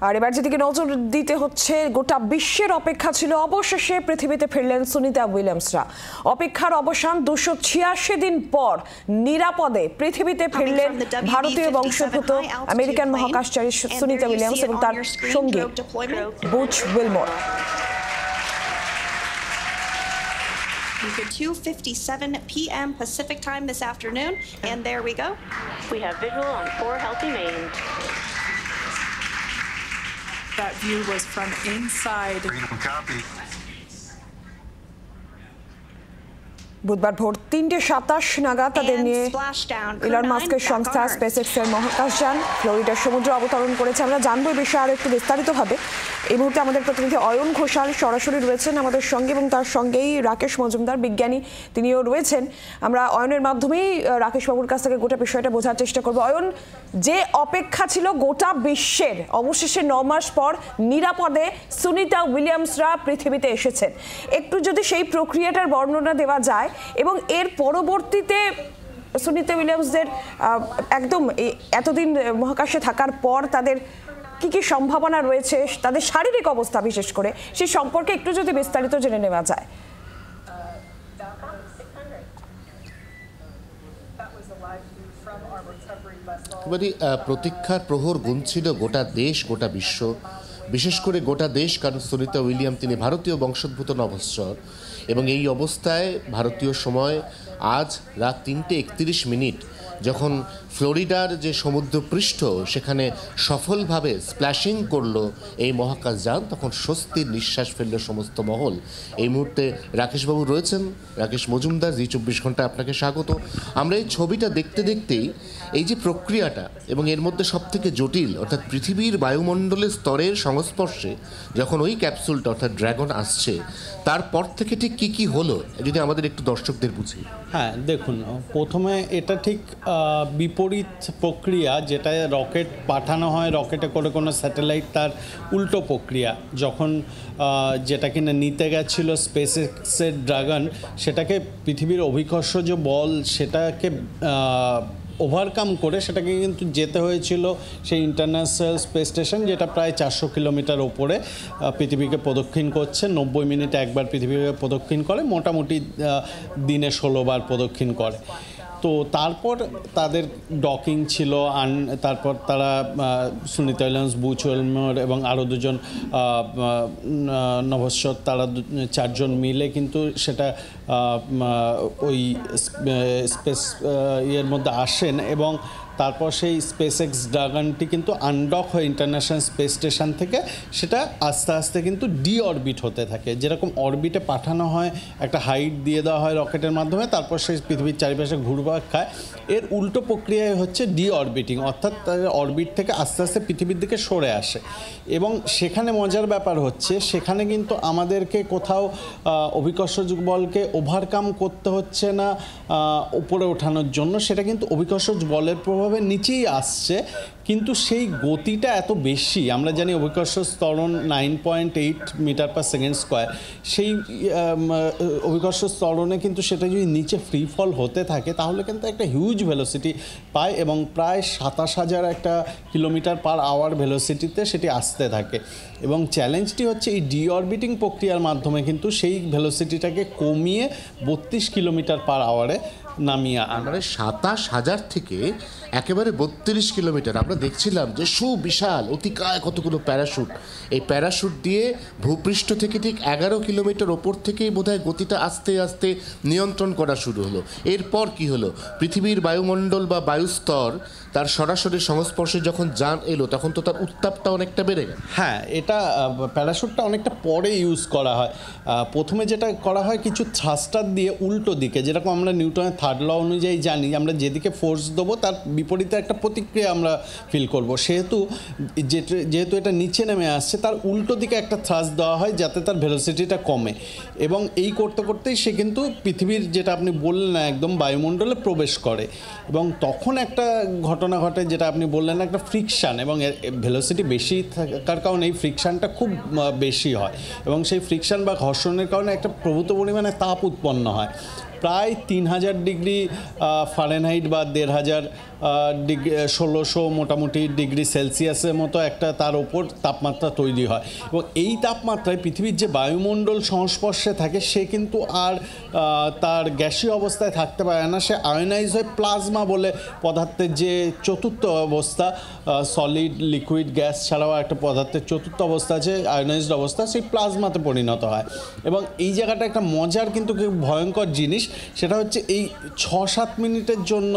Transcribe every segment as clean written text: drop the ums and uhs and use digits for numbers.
আর এবার যেদিকে নজর দিতে হচ্ছে, গোটা বিশ্বের অপেক্ষা ছিল, অবশেষে পৃথিবীতে ফিরলেন সুনিতা উইলিয়ামসরা। অপেক্ষার অবসান 286 দিন পর নিরাপদে পৃথিবীতে ফিরলেন ভারতীয় বংশোদ্ভূত আমেরিকান মহাকাশচারী সুনিতা উইলিয়ামস এবং তার সঙ্গী Butch Wilmore. 2:57 p.m. Pacific time this afternoon, and there we go. We have visual on 4 healthy mains. That view was from inside. বুধবার ভোর 3:27 নাগাদ তাদের নিয়ে ইলন মাস্কের সংস্থা স্পেসএক্সের মহাকাশযান ফ্লোরিডার সমুদ্র অবতরণ করেছে। আমরা জানবো এই বিষয়ে আরো একটু বিস্তারিতভাবে। এই মুহূর্তে আমাদের প্রতিনিধি অয়ন ঘোষাল সরাসরি রয়েছেন আমাদের সঙ্গে এবং তার সঙ্গেই রাকেশ মজুমদার বিজ্ঞানী, তিনিও রয়েছেন। আমরা অয়নের মাধ্যমেই রাকেশ বাবুর কাছ থেকে গোটা বিষয়টা বোঝার চেষ্টা করবো। অয়ন, যে অপেক্ষা ছিল গোটা বিশ্বের, অবশেষে 9 মাস পর নিরাপদে সুনিতা উইলিয়ামসরা পৃথিবীতে এসেছেন, একটু যদি সেই প্রক্রিয়াটার বর্ণনা দেওয়া যায় এবং এর পরবর্তীতে সুনিতা উইলিয়ামসদের একদম এতদিন মহাকাশে থাকার পর তাদের কি কি সম্ভাবনা রয়েছে, তাদের শারীরিক অবস্থা বিশেষ করে সেই সম্পর্কে একটু যদি বিস্তারিত জেনে নেওয়া যায়। প্রতীক্ষার প্রহর গুনছিল গোটা দেশ, গোটা বিশ্ব, বিশেষ করে গোটা দেশ, কারণ সুনিতা উইলিয়াম তিনি ভারতীয় বংশোদ্ভূত নভশ্চর এবং এই অবস্থায় ভারতীয় সময় আজ রাত 3:31 যখন ফ্লোরিডার যে সমুদ্রপৃষ্ঠ সেখানে সফলভাবে স্প্ল্যাশিং করলো এই মহাকাশযান, তখন স্বস্তির নিঃশ্বাস ফেললো সমস্ত মহল। এই মুহূর্তে রাকেশবাবু রয়েছেন, রাকেশ মজুমদার, জি 24 ঘন্টা আপনাকে স্বাগত। আমরা এই ছবিটা দেখতে দেখতেই এই যে প্রক্রিয়াটা এবং এর মধ্যে সবথেকে জটিল, অর্থাৎ পৃথিবীর বায়ুমণ্ডলের স্তরের সংস্পর্শে যখন ওই ক্যাপসুলটা অর্থাৎ ড্রাগন আসছে, তারপর থেকে ঠিক কী কী হলো যদি আমাদের একটু দর্শকদের বুঝি। হ্যাঁ, দেখুন, প্রথমে এটা ঠিক বিপরীত প্রক্রিয়া, যেটা রকেট পাঠানো হয়, রকেটে করে কোনো স্যাটেলাইট, তার উল্টো প্রক্রিয়া। যখন যেটা কিনা নিতে গেছিলো স্পেসএক্সের ড্রাগন, সেটাকে পৃথিবীর অভিকর্ষজ বল সেটাকে ওভারকাম করে সেটাকে কিন্তু যেতে হয়েছিল সেই ইন্টারন্যাশনাল স্পেস স্টেশন, যেটা প্রায় 400 কিলোমিটার ওপরে পৃথিবীকে প্রদক্ষিণ করছে। 90 মিনিটে একবার পৃথিবীকে প্রদক্ষিণ করে, মোটামুটি দিনে 16 বার প্রদক্ষিণ করে। তো তারপর তাদের ডকিং ছিল, তারপর তারা সুনিতা উইলিয়ামস, বুচ উইলমোর এবং আরও দুজন নভশ্চর, তারা 4 জন মিলে কিন্তু সেটা ওই স্পেস ইয়ের মধ্যে আসেন এবং তারপর সেই স্পেসএক্স ড্রাগনটি কিন্তু আনডক হয়ে ইন্টারন্যাশনাল স্পেস স্টেশন থেকে সেটা আস্তে আস্তে কিন্তু ডিঅরবিট হতে থাকে। যেরকম অরবিটে পাঠানো হয়, একটা হাইট দিয়ে দেওয়া হয় রকেটের মাধ্যমে, তারপর সেই পৃথিবীর চারিপাশে ঘুরপাক খায়। এর উল্টো প্রক্রিয়ায় হচ্ছে ডিঅরবিটিং, অর্থাৎ অরবিট থেকে আস্তে আস্তে পৃথিবীর দিকে সরে আসে। এবং সেখানে মজার ব্যাপার হচ্ছে, সেখানে কিন্তু আমাদেরকে কোথাও অভিকর্ষজ বলকে ওভারকাম করতে হচ্ছে না উপরে ওঠানোর জন্য, সেটা কিন্তু অভিকর্ষজ বলের প্রভাবে নিচেই আসছে, কিন্তু সেই গতিটা এত বেশি। আমরা জানি অভিকর্ষজ ত্বরণ 9.8 মিটার পার সেকেন্ড স্কোয়ার। সেই অভিকর্ষজ ত্বরণে কিন্তু সেটা যদি নিচে ফ্রি ফল হতে থাকে তাহলে কিন্তু একটা হিউজ ভেলোসিটি পায় এবং প্রায় 27,000 একটা কিলোমিটার পার আওয়ার ভেলোসিটিতে সেটি আসতে থাকে। এবং চ্যালেঞ্জটি হচ্ছে এই ডিঅরবিটিং প্রক্রিয়ার মাধ্যমে কিন্তু সেই ভেলোসিটিটাকে কমিয়ে 32 কিলোমিটার পার আওয়ারে নামিয়ে মানে 27,000 থেকে একেবারে 32 কিলোমিটার। আমরা দেখছিলাম যে সুবিশাল অতিকায় কতগুলো প্যারাশুট, এই প্যারাশুট দিয়ে ভূপৃষ্ঠ থেকে ঠিক 11 কিলোমিটার ওপর থেকেই বোধহয় গতিটা আস্তে আস্তে নিয়ন্ত্রণ করা শুরু হলো। এরপর কি হলো? পৃথিবীর বায়ুমণ্ডল বা বায়ুস্তর তার সরাসরি সংস্পর্শে যখন যান এলো, তখন তো তার উত্তাপটা অনেকটা বেড়ে গেল। হ্যাঁ, এটা প্যারাশুটটা অনেকটা পরে ইউজ করা হয়। প্রথমে যেটা করা হয়, কিছু থ্রাস্টার দিয়ে উল্টো দিকে, যেরকম আমরা নিউটনের 3rd ল অনুযায়ী জানি, আমরা যেদিকে ফোর্স দেবো তার বিপরীতে একটা প্রতিক্রিয়া আমরা ফিল করব। যেহেতু এটা নিচে নেমে আসছে, তার উল্টো দিকে একটা থ্রাস্ট দেওয়া হয় যাতে তার ভেলোসিটিটা কমে। এবং এই করতে করতেই সে কিন্তু পৃথিবীর, যেটা আপনি বললেন, একদম বায়ুমণ্ডলে প্রবেশ করে। এবং তখন একটা ঘটনা ঘটে, যেটা আপনি বললেন, একটা ফ্রিকশান, এবং ভেলোসিটি বেশি থাকার কারণে এই ফ্রিকশানটা খুব বেশি হয় এবং সেই ফ্রিকশান বা ঘর্ষণের কারণে একটা প্রভূত পরিমাণে তাপ উৎপন্ন হয়। প্রায় 3000 ডিগ্রি ফারেনহাইট বা 1500 ডিগ্রি 1600 মোটামুটি ডিগ্রি সেলসিয়াসের মতো একটা তার ওপর তাপমাত্রা তৈরি হয় এবং এই তাপমাত্রায় পৃথিবীর যে বায়ুমণ্ডল সংস্পর্শে থাকে সে কিন্তু আর তার গ্যাসীয় অবস্থায় থাকতে পারে না, সে আয়নাইজ হয়ে প্লাজমা বলে পদার্থের যে চতুর্থ অবস্থা, সলিড লিকুইড গ্যাস ছাড়াও একটা পদার্থের চতুর্থ অবস্থা আছে আয়নাইজড অবস্থা, সেই প্লাজমাতে পরিণত হয়। এবং এই জায়গাটা একটা মজার কিন্তু ভয়ঙ্কর জিনিস, সেটা হচ্ছে এই 6-7 মিনিটের জন্য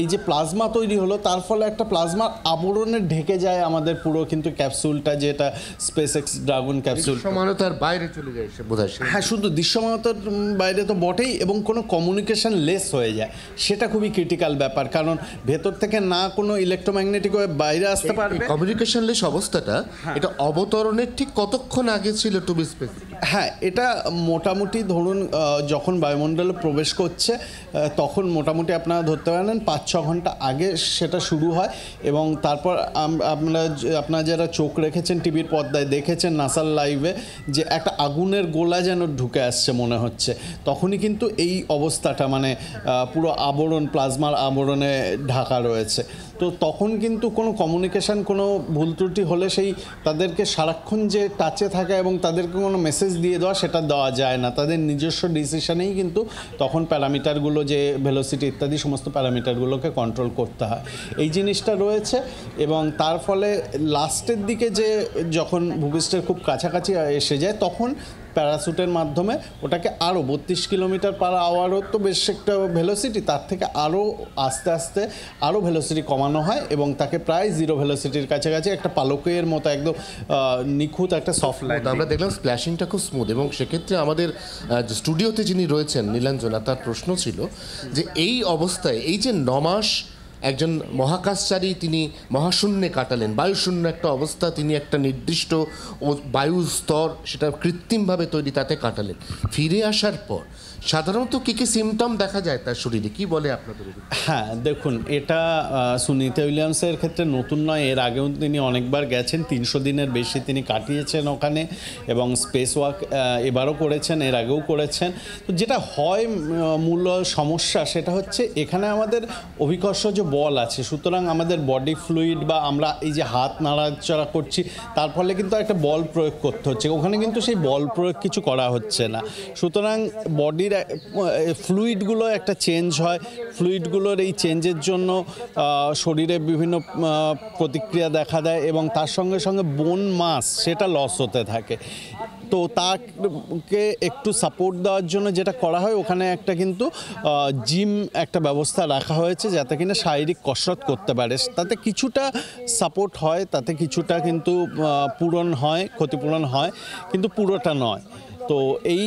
এই যে প্লাজমা তৈরি হলো তার ফলে একটা প্লাজমার আবরণে ঢেকে যায় আমাদের পুরো কিন্তু ক্যাপসুলটা, যেটা স্পেসএক্স ড্রাগন ক্যাপসুল, সমানতার বাইরে চলে যায় সে বোধহয়। হ্যাঁ, শুধু দৃশ্যমানতার বাইরে তো বটেই এবং কোনো কমিউনিকেশন লেস হয়ে যায়, সেটা খুবই ক্রিটিক্যাল ব্যাপার, কারণ ভেতর থেকে না কোনো ইলেকট্রোম্যাগনেটিক ওয়েভ বাইরে আসতে পারবে। কমিউনিকেশন লেস অবস্থাটা এটা অবতরণের ঠিক কতক্ষণ আগে ছিল টু বি স্পেসিফিক? হ্যাঁ, এটা মোটামুটি ধরুন যখন বায়ুমণ্ডলে প্রবেশ করছে তখন মোটামুটি আপনারা ধরতে পারেন 5-6 ঘন্টা আগে সেটা শুরু হয় এবং তারপর আপনারা যারা চোখ রেখেছেন টিভির পর্দায় দেখেছেন নাসার লাইভে যে একটা আগুনের গোলা যেন ঢুকে আসছে মনে হচ্ছে, তখনই কিন্তু এই অবস্থাটা মানে পুরো আবরণ প্লাজমার আবরণে ঢাকা রয়েছে। তো তখন কিন্তু কোনো কমিউনিকেশান কোনো ভুল ত্রুটি হলে সেই তাদেরকে সারাক্ষণ যে টাচে থাকা এবং তাদেরকে কোনো মেসেজ দিয়ে দেওয়া সেটা দেওয়া যায় না, তাদের নিজস্ব ডিসিশনেই কিন্তু তখন প্যারামিটারগুলো যে ভেলোসিটি ইত্যাদি সমস্ত প্যারামিটারগুলোকে কন্ট্রোল করতে হয়, এই জিনিসটা রয়েছে। এবং তার ফলে লাস্টের দিকে যে যখন ভূপৃষ্ঠের খুব কাছাকাছি এসে যায় তখন প্যারাসুটের মাধ্যমে ওটাকে আরও 32 কিলোমিটার পার আওয়ারও তো বেশ একটা ভেলোসিটি, তার থেকে আরও আস্তে আস্তে আরও ভেলোসিটি কমানো হয় এবং তাকে প্রায় 0 ভেলোসিটির কাছাকাছি একটা পালকের মতো একদম নিখুঁত একটা সফট লাইন। আমরা দেখলাম স্প্ল্যাশিংটা খুব স্মুথ এবং সেক্ষেত্রে আমাদের স্টুডিওতে যিনি রয়েছেন নীলাঞ্জনা, তার প্রশ্ন ছিল যে এই অবস্থায় এই যে 9 মাস একজন মহাকাশচারী তিনি মহাশূন্যে কাটালেন, বায়ুশূন্য একটা অবস্থা, তিনি একটা নির্দিষ্ট বায়ু স্তর সেটা কৃত্রিমভাবে তৈরি তাতে কাটালেন, ফিরে আসার পর সাধারণত কী কী সিমটম দেখা যায় তার শরীরে, কি বলে আপনাদের? হ্যাঁ, দেখুন, এটা সুনিতা উইলিয়ামসের ক্ষেত্রে নতুন নয়, এর আগেও তিনি অনেকবার গেছেন, 300 দিনের বেশি তিনি কাটিয়েছেন ওখানে এবং স্পেস ওয়াক এবারও করেছেন, এর আগেও করেছেন। তো যেটা হয় মূল সমস্যা সেটা হচ্ছে এখানে আমাদের অভিকর্ষজ বল আছে, সুতরাং আমাদের বডি ফ্লুইড বা আমরা এই যে হাত নাড়াচাড়া করছি তার ফলে কিন্তু একটা বল প্রয়োগ করতে হচ্ছে, ওখানে কিন্তু সেই বল প্রয়োগ কিছু করা হচ্ছে না, সুতরাং বডির ফ্লুইডগুলো একটা চেঞ্জ হয়, ফ্লুইডগুলোর এই চেঞ্জের জন্য শরীরে বিভিন্ন প্রতিক্রিয়া দেখা দেয় এবং তার সঙ্গে সঙ্গে বোন মাস সেটা লস হতে থাকে। তো তাকে একটু সাপোর্ট দেওয়ার জন্য যেটা করা হয় ওখানে একটা কিন্তু জিম একটা ব্যবস্থা রাখা হয়েছে যাতে কিনা শারীরিক কসরত করতে পারে, তাতে কিছুটা সাপোর্ট হয়, তাতে কিছুটা কিন্তু পূরণ হয়, ক্ষতিপূরণ হয়, কিন্তু পুরোটা নয়। তো এই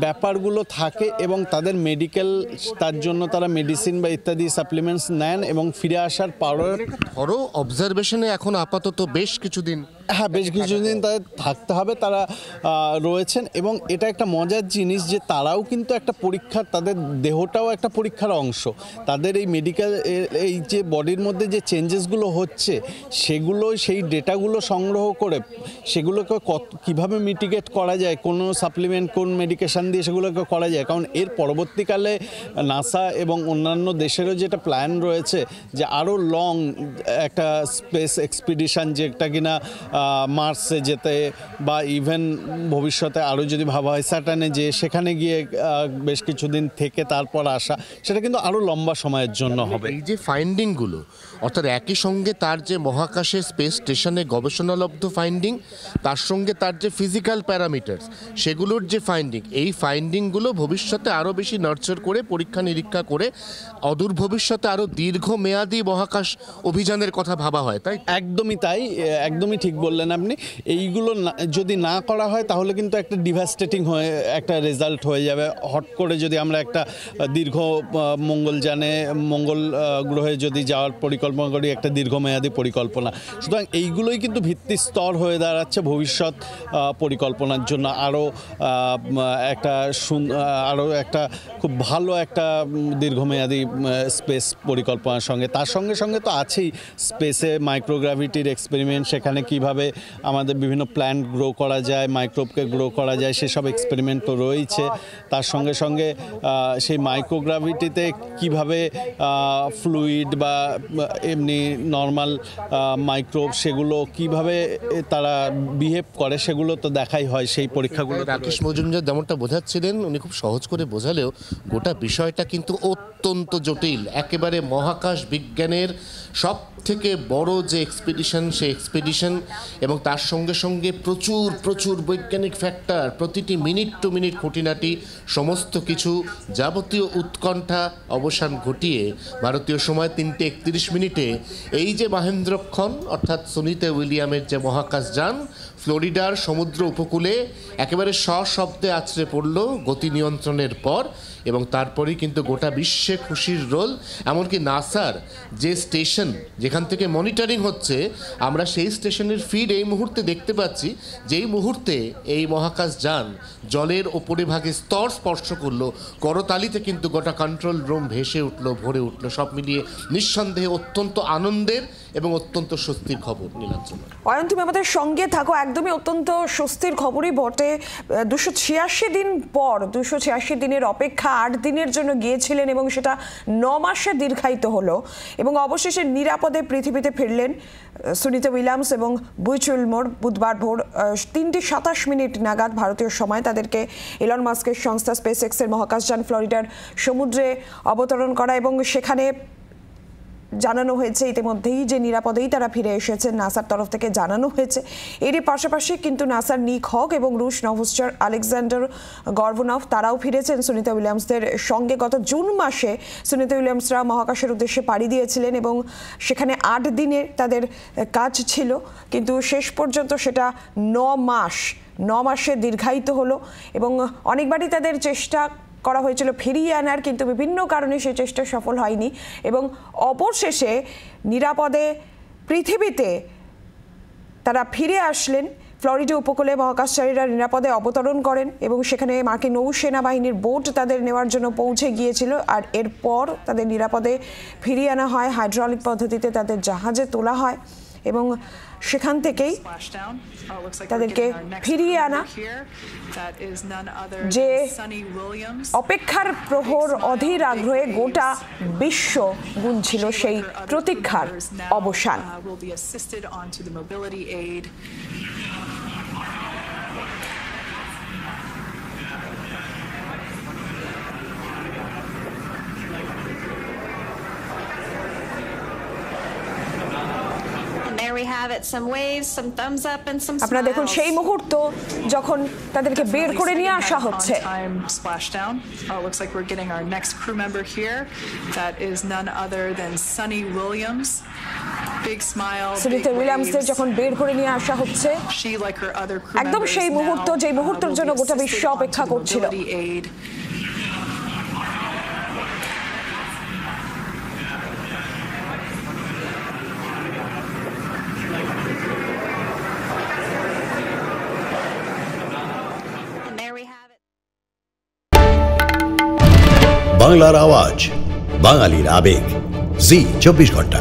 ব্যাপারগুলো থাকে এবং তাদের মেডিকেল, তার জন্য তারা মেডিসিন বা ইত্যাদি সাপ্লিমেন্টস নেন এবং ফিরে আসার পরেও ধরো অবজারভেশনে এখন আপাতত বেশ কিছুদিন, হ্যাঁ, বেশ কিছুদিন তাদের থাকতে হবে, তারা রয়েছেন এবং এটা একটা মজার জিনিস যে তারাও কিন্তু একটা পরীক্ষার, তাদের দেহটাও একটা পরীক্ষার অংশ, তাদের এই মেডিকেল এই যে বডির মধ্যে যে চেঞ্জেসগুলো হচ্ছে সেগুলো, সেই ডেটাগুলো সংগ্রহ করে সেগুলোকে কীভাবে মিটিগেট করা যায়, কোনো সাপ্লিমেন্ট কোন মেডিকেশান দিয়ে সেগুলোকে করা যায়, কারণ এর পরবর্তীকালে নাসা এবং অন্যান্য দেশেরও যেটা প্ল্যান রয়েছে যে আরও লং একটা স্পেস এক্সপিডিশন, যেটা কিনা মার্সে যেতে বা ইভেন ভবিষ্যতে আরও যদি ভাবা হয় স্যাটার্নে যে সেখানে গিয়ে বেশ কিছুদিন থেকে তারপর আসা, সেটা কিন্তু আরও লম্বা সময়ের জন্য হবে। এই যে ফাইন্ডিংগুলো অর্থাৎ একই সঙ্গে তার যে মহাকাশে স্পেস স্টেশনে গবেষণালব্ধ ফাইন্ডিং, তার সঙ্গে তার যে ফিজিক্যাল প্যারামিটার্স সেগুলোর যে ফাইন্ডিং, এই ফাইন্ডিংগুলো ভবিষ্যতে আরও বেশি নার্চার করে পরীক্ষা নিরীক্ষা করে অদূর ভবিষ্যতে আরও দীর্ঘমেয়াদী মহাকাশ অভিযানের কথা ভাবা হয়, তাই? একদমই তাই, একদমই ঠিক বললেন আপনি। এইগুলো যদি না করা হয় তাহলে কিন্তু একটা ডিভাস্টেটিং হয়ে একটা রেজাল্ট হয়ে যাবে। হট করে যদি আমরা একটা দীর্ঘ মঙ্গলযানে মঙ্গল গ্রহে যদি যাওয়ার পরিকল্পনা পরিকল্পনাগুলি একটা দীর্ঘমেয়াদী পরিকল্পনা। সুতরাং এইগুলোই কিন্তু ভিত্তি স্তর হয়ে দাঁড়াচ্ছে ভবিষ্যৎ পরিকল্পনার জন্য আরও একটা খুব ভালো একটা দীর্ঘমেয়াদী স্পেস পরিকল্পনার সঙ্গে। তার সঙ্গে সঙ্গে তো আছেই স্পেসে মাইক্রোগ্র্যাভিটির এক্সপেরিমেন্ট, সেখানে কিভাবে আমাদের বিভিন্ন প্ল্যান্ট গ্রো করা যায়, মাইক্রোবকে গ্রো করা যায়, সেসব এক্সপেরিমেন্ট তো রয়েছে। তার সঙ্গে সঙ্গে সেই মাইক্রোগ্র্যাভিটিতে কিভাবে ফ্লুইড বা এমনি নর্মাল মাইক্রোব সেগুলো কিভাবে তারা বিহেভ করে সেগুলো তো দেখাই হয় সেই পরীক্ষাগুলো। রাকেশ মজুমদার যেমনটা বোঝাচ্ছিলেন, উনি খুব সহজ করে বোঝালেও গোটা বিষয়টা কিন্তু অত্যন্ত জটিল। একেবারে মহাকাশ বিজ্ঞানের সব থেকে বড় যে এক্সপিডিশন, সেই এক্সপিডিশন এবং তার সঙ্গে সঙ্গে প্রচুর প্রচুর বৈজ্ঞানিক ফ্যাক্টর, প্রতিটি মিনিট টু মিনিট খুঁটিনাটি সমস্ত কিছু যাবতীয় উৎকণ্ঠা অবসান ঘটিয়ে ভারতীয় সময় 3:31 এই যে মহেন্দ্রক্ষণ অর্থাৎ সুনিতা উইলিয়ামের যে মহাকাশযান ফ্লোরিডার সমুদ্র উপকূলে একেবারে সশব্দে আছড়ে পড়ল গতি নিয়ন্ত্রণের পর, এবং তারপরেই কিন্তু গোটা বিশ্বে খুশির রোল। এমনকি নাসার যে স্টেশন যেখান থেকে মনিটরিং হচ্ছে, আমরা সেই স্টেশনের ফিড এই মুহূর্তে দেখতে পাচ্ছি। যেই মুহূর্তে এই মহাকাশযান জলের ওপরে ভাগে স্তর স্পর্শ করলো, করতালিতে কিন্তু গোটা কন্ট্রোল রুম ভেসে উঠলো, ভরে উঠলো। সব মিলিয়ে নিঃসন্দেহে অত্যন্ত আনন্দের এবং অত্যন্ত স্বস্তির খবর। নীলাঞ্জনা, অয়ন তুমি আমাদের সঙ্গে থাকো। একদমই অত্যন্ত স্বস্তির খবরই বটে। 286 দিন পর, 286 দিনের অপেক্ষা 8 দিনের জন্য গিয়েছিলেন এবং সেটা 9 মাসে দীর্ঘায়িত হলো এবং অবশেষে নিরাপদে পৃথিবীতে ফিরলেন সুনিতা উইলিয়ামস এবং বুইচ উইলমোর। বুধবার ভোর 3:27 নাগাদ ভারতীয় সময় তাদেরকে ইলন মাস্কের সংস্থা স্পেসএক্সের মহাকাশযান ফ্লোরিডার সমুদ্রে অবতরণ করা এবং সেখানে জানানো হয়েছে ইতিমধ্যেই যে নিরাপদেই তারা ফিরে এসেছেন। নাসার তরফ থেকে জানানো হয়েছে। এরই পাশাপাশি কিন্তু নাসার নিক হক এবং রুশ নভোশ্চর আলেকজান্ডার গর্ভনভ তারাও ফিরেছেন সুনিতা উইলিয়ামসদের সঙ্গে। গত জুন মাসে সুনিতা উইলিয়ামসরা মহাকাশের উদ্দেশ্যে পাড়ি দিয়েছিলেন এবং সেখানে 8 দিনের তাদের কাজ ছিল, কিন্তু শেষ পর্যন্ত সেটা 9 মাসে দীর্ঘায়িত হলো এবং অনেকবারই তাদের চেষ্টা করা হয়েছিল ফিরিয়ে আনার, কিন্তু বিভিন্ন কারণে সেই চেষ্টা সফল হয়নি এবং অবশেষে নিরাপদে পৃথিবীতে তারা ফিরে আসলেন। ফ্লোরিডা উপকূলে মহাকাশচারীরা নিরাপদে অবতরণ করেন এবং সেখানে মার্কিন নৌসেনা বাহিনীর বোট তাদের নেওয়ার জন্য পৌঁছে গিয়েছিল, আর এরপর তাদের নিরাপদে ফিরিয়ে আনা হয়। হাইড্রোলিক পদ্ধতিতে তাদের জাহাজে তোলা হয় এবং সেখান থেকেই তাদেরকে ফিরিয়ে আনা। যে অপেক্ষার প্রহর অধীর আগ্রহে গোটা বিশ্ব গুনছিল সেই প্রতীক্ষার অবসান। আপনারা দেখুন সেই মুহূর্ত যখন তাদেরকে বের করে নিয়ে আসা হচ্ছে। সুনিতা উইলিয়ামসদের যখন বের করে নিয়ে আসা হচ্ছে, একদম সেই মুহূর্ত যে মুহূর্তের জন্য গোটা বিশ্ব অপেক্ষা করছিল। বাংলার আওয়াজ, বাঙালির আবেগ, জি 24 ঘন্টা।